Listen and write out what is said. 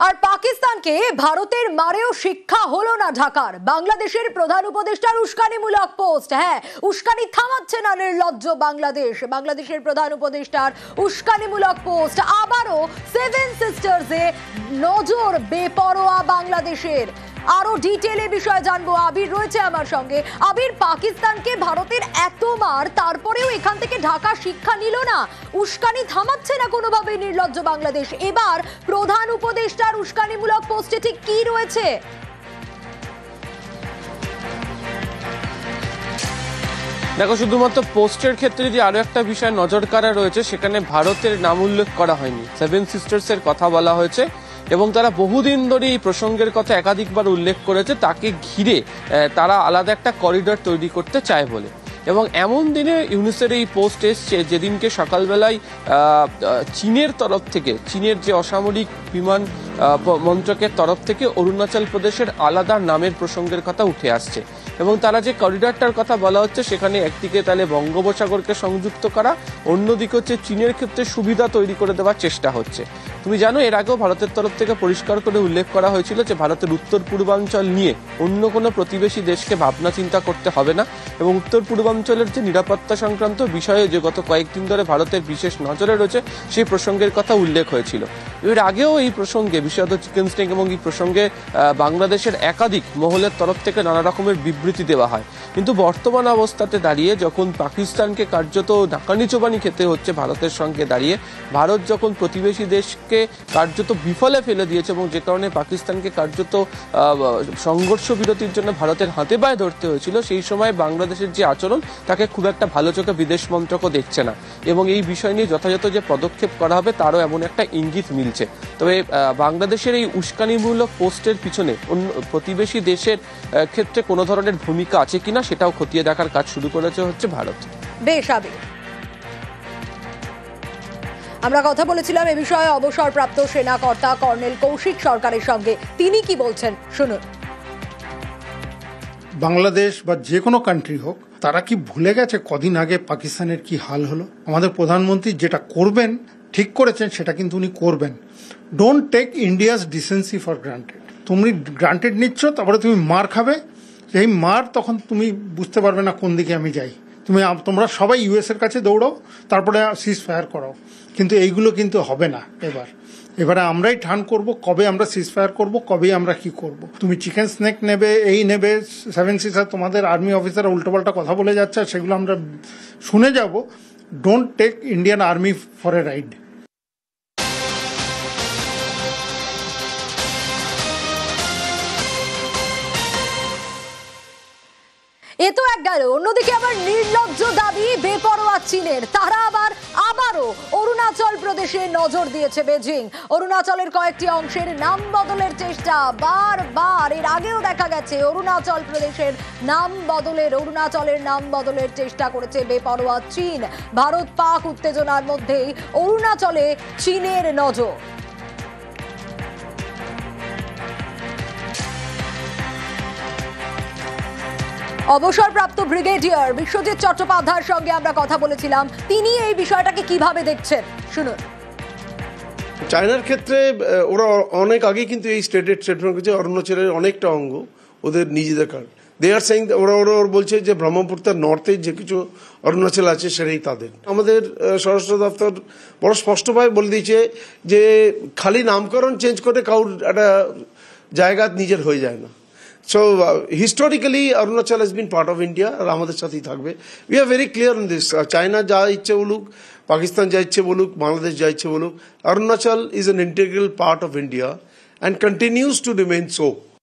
আর পাকিস্তানকে ভারতের মারেও শিক্ষা হলো না ঢাকার। বাংলাদেশের প্রধান উপদেষ্টার উস্কানিমূলক পোস্ট। হ্যাঁ, উস্কানি থামাচ্ছে না নির্লজ্জ বাংলাদেশ। বাংলাদেশের প্রধান উপদেষ্টার উস্কানিমূলক পোস্ট। আবারও সেভেন সিস্টার্সে নজর বেপরোয়া বাংলাদেশের। আরো ডিটেইলে বিষয় জানবো। আবির রয়েছে আমার সঙ্গে। আবির, পাকিস্তানকে ভারতের এত মার, তারপরেও এখান থেকে ঢাকা শিক্ষা নিল না, উস্কানি থামাচ্ছে না কোনোভাবে নির্লজ্জ বাংলাদেশ। এবার প্রধান উপদেষ্টার উস্কানিমূলক পোস্টে ঠিক কি রয়েছে? দেখো, শুধুমাত্র পোস্টের ক্ষেত্রে যদি আরো একটা বিষয় নজর কাড়া রয়েছে, সেখানে ভারতের নাম উল্লেখ করা হয়নি, সেভেন সিস্টার্স এর কথা বলা হয়েছে এবং তারা বহুদিন ধরে এই প্রসঙ্গের কথা একাধিকবার উল্লেখ করেছে, তাকে ঘিরে তারা আলাদা একটা করিডর তৈরি করতে চায় বলে। এবং এমন দিনে ইউনিসের এই পোস্ট এসছে যেদিনকে সকালবেলায় চীনের তরফ থেকে, চীনের যে অসামরিক বিমান মন্ত্রকের তরফ থেকে অরুণাচল প্রদেশের আলাদা নামের প্রসঙ্গের কথা উঠে আসছে এবং তারা যে করিডরটার কথা বলা হচ্ছে সেখানে একদিকে তাহলে বঙ্গোপসাগরকে সংযুক্ত করা, অন্যদিকে হচ্ছে চীনের ক্ষেত্রে সুবিধা তৈরি করে দেওয়ার চেষ্টা হচ্ছে। তুমি জানো, এর আগেও ভারতের তরফ থেকে পরিষ্কার করে উল্লেখ করা হয়েছিল যে ভারতের উত্তর পূর্বাঞ্চল নিয়ে অন্য কোনো প্রতিবেশী দেশকে ভাবনা চিন্তা করতে হবে না এবং উত্তর পূর্বাঞ্চলের যে নিরাপত্তা সংক্রান্ত বিষয়ে যে গত কয়েকদিন ধরে ভারতের বিশেষ নজরে রয়েছে সেই প্রসঙ্গের কথা উল্লেখ হয়েছিল। এর আগেও এই প্রসঙ্গে, বিশেষত চিকেন স্নেক এবং এই প্রসঙ্গে বাংলাদেশের একাধিক মহলের তরফ থেকে নানা রকমের বিবৃতি দেওয়া হয়। কিন্তু বর্তমান অবস্থাতে দাঁড়িয়ে যখন পাকিস্তানকে কার্যত নাকানি চোবানি খেতে হচ্ছে ভারতের সঙ্গে দাঁড়িয়ে, ভারত যখন প্রতিবেশী দেশকে কার্যত বিফলে ফেলে দিয়েছে এবং যে কারণে পাকিস্তানকে কার্যত সংঘর্ষ বিরতির জন্য ভারতের হাতে পায়ে ধরতে হয়েছিল, সেই সময় বাংলাদেশের যে আচরণ তাকে খুব একটা ভালো চোখে বিদেশ মন্ত্রকও দেখছে না এবং এই বিষয় নিয়ে যথাযথ যে পদক্ষেপ করা হবে তারও এমন একটা ইঙ্গিত মিলছে। তবে বাংলাদেশের এই উস্কানিমূলক পোস্টের পিছনে অন্য প্রতিবেশী দেশের ক্ষেত্রে কোনো ধরনের ভূমিকা আছে কিনা সেটাও খতিয়ে দেখার কাজ শুরু করেছে হচ্ছে ভারত। বেশ আবির, আমরা কথা বলেছিলাম এ বিষয়ে অবসরপ্রাপ্ত সেনা কর্তা কর্নেল কৌশিক সরকারের সঙ্গে। তিনি কি বলছেন শুনুন। বাংলাদেশ বা যে কোনো কান্ট্রি হোক, তারা কি ভুলে গেছে কদিন আগে পাকিস্তানের কি হাল হলো? আমাদের প্রধানমন্ত্রী যেটা করবেন, ঠিক করেছেন, সেটা কিন্তু উনি করবেন। Don't take India's decency for granted. তুমি গ্রান্টেড নিচ্ছ, তারপরে তুমি মার খাবে। এই মার তখন তুমি বুঝতে পারবে না কোন দিকে আমি যাই। তোমরা সবাই ইউএস এর কাছে দৌড়াও, তারপরে সিজ ফায়ার করাও, কিন্তু এইগুলো কিন্তু হবে না। এবারে আমরাই ঠান করব কবে আমরা সিজ ফায়ার করবো, কবে আমরা কি করব। তুমি চিকেন স্নেক নেবে, এই নেবে, সেভেন সিস্টার, তোমাদের আর্মি অফিসাররা উল্টোপাল্টা কথা বলে যাচ্ছে, সেগুলো আমরা শুনে যাব। Don't take Indian army for a ride. এ তো এক গেল, অন্যদিকে আবার নির্লজ্জ দাবি বেপরোয়া চীনের। তারা আবারও অরুণাচল প্রদেশে নজর দিয়েছে বেজিং। অরুণাচলের কয়েকটি অংশের নাম বদলের চেষ্টা বারবার এর আগেও দেখা গেছে। অরুণাচল প্রদেশের অরুণাচলের নাম বদলের চেষ্টা করেছে বেপরোয়া চীন। ভারত পাক উত্তেজনার মধ্যেই অরুণাচলে চীনের নজর। অবসরপ্রাপ্ত ব্রিগেডিয়ার বিশ্বজিৎ চট্টোপাধ্যায়ের সঙ্গে আমরা কথা বলেছিলাম। তিনি এই বিষয়টাকে কিভাবে দেখছেন শুনুন। চায়নার ক্ষেত্রে ওরা অনেক আগে কিন্তু এই স্টেটমেন্ট করেছে, অরুণাচলের অনেকটা অঙ্গ ওদের নিজেদের কারণ। দে আর সেইং, ওরা বলছে যে ব্রহ্মপুত্রের নর্থে যে কিছু অরুণাচল আছে সেটাই তাদের। আমাদের স্বরাষ্ট্র দপ্তর বড় স্পষ্টভাবে বলে দিয়েছে যে খালি নামকরণ চেঞ্জ করে কারোর একটা জায়গা নিজের হয়ে যায় না। So historically Arunachal has been part of India আর আমাদের সাথেই থাকবে। We are very clear on this. China যা ইচ্ছে বলুক, পাকিস্তান যা ইচ্ছে বলুক, বাংলাদেশ যা ইচ্ছে বলুক, Arunachal is an integral part of India and continues to remain so.